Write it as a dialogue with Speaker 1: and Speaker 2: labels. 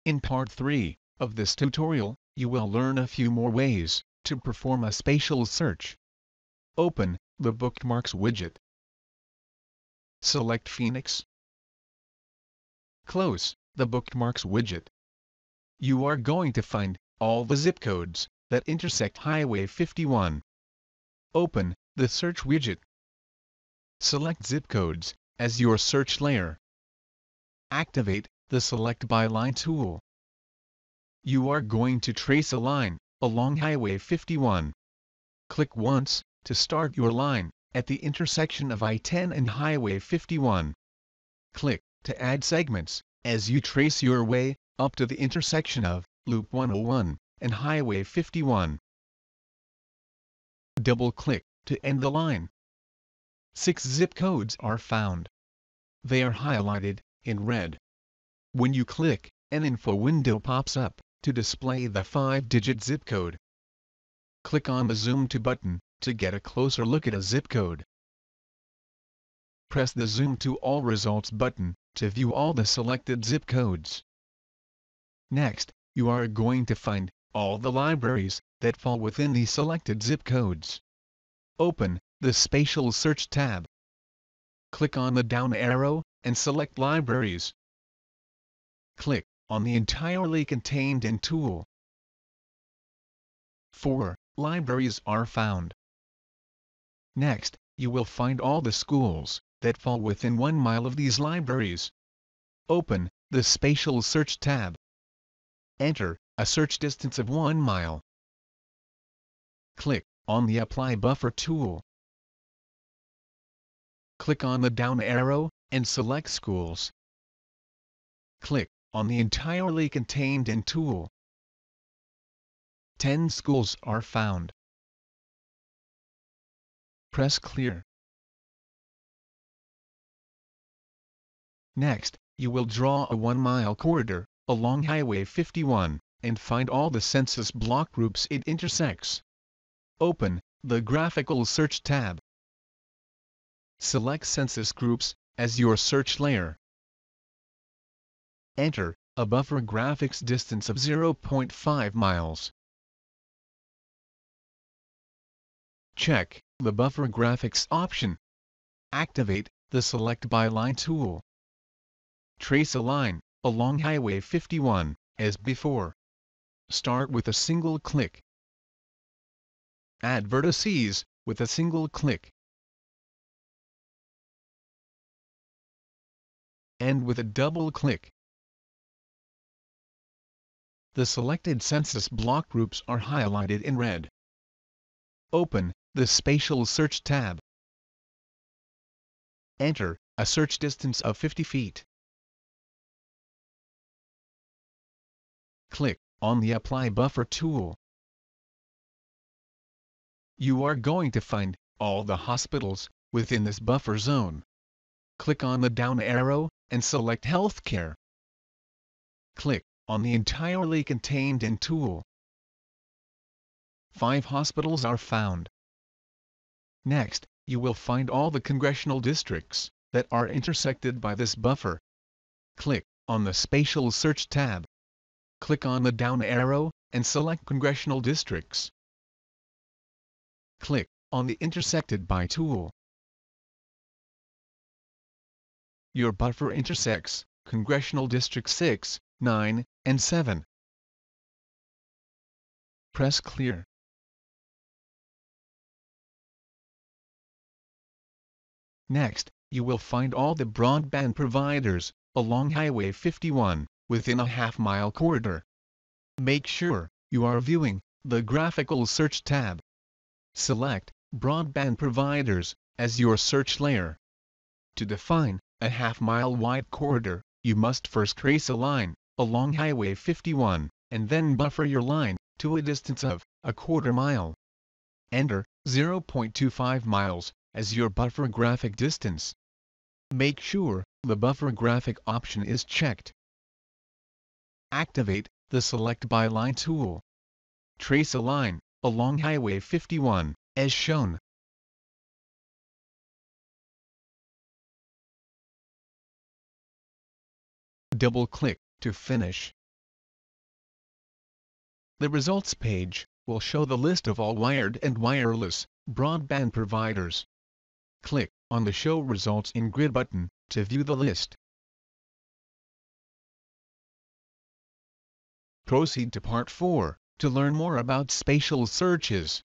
Speaker 1: In part 3 of this tutorial, you will learn a few more ways to perform a spatial search. Open the Bookmarks widget. Select Phoenix. Close the Bookmarks widget. You are going to find all the zip codes that intersect Highway 51. Open the Search widget. Select zip codes as your search layer. Activate the Select by Line tool. You are going to trace a line along Highway 51. Click once to start your line at the intersection of I-10 and Highway 51. Click to add segments as you trace your way up to the intersection of Loop 101 and Highway 51. Double-click to end the line. 6 zip codes are found. They are highlighted in red. When you click, an info window pops up to display the 5-digit zip code. Click on the Zoom to button to get a closer look at a zip code. Press the Zoom to All Results button to view all the selected zip codes. Next, you are going to find all the libraries that fall within the selected zip codes. Open the Spatial Search tab. Click on the down arrow and select Libraries. Click on the Entirely Contained in tool. 4 libraries are found. Next, you will find all the schools that fall within 1 mile of these libraries. Open the Spatial Search tab. Enter a search distance of 1 mile. Click on the Apply Buffer tool. Click on the down arrow and select Schools. Click on the Entirely Contained in tool. 10 schools are found. Press Clear. Next, you will draw a 1-mile corridor along Highway 51 and find all the census block groups it intersects. Open the Graphical Search tab. Select Census Groups as your search layer. Enter a buffer graphics distance of 0.5 miles. Check the Buffer Graphics option. Activate the Select by Line tool. Trace a line along Highway 51 as before. Start with a single click. Add vertices with a single click. End with a double click. The selected census block groups are highlighted in red. Open the Spatial Search tab. Enter a search distance of 50 feet. Click on the Apply Buffer tool. You are going to find all the hospitals within this buffer zone. Click on the down arrow and select Healthcare. Click on the Entirely Contained in tool. 5 hospitals are found. Next, you will find all the congressional districts that are intersected by this buffer. Click on the Spatial Search tab. Click on the down arrow and select Congressional Districts. Click on the Intersected by tool. Your buffer intersects Congressional District 6, 9, and 7. Press Clear. Next, you will find all the broadband providers along Highway 51 within a half-mile corridor. Make sure you are viewing the Graphical Search tab. Select Broadband Providers as your search layer. To define a half-mile wide corridor, you must first trace a line along Highway 51 and then buffer your line to a distance of a quarter mile. Enter 0.25 miles as your buffer graphic distance. Make sure the buffer graphic option is checked. Activate the Select by Line tool. Trace a line along Highway 51 as shown. Double-click to finish. The results page will show the list of all wired and wireless broadband providers. Click on the Show Results in Grid button to view the list. Proceed to Part 4 to learn more about spatial searches.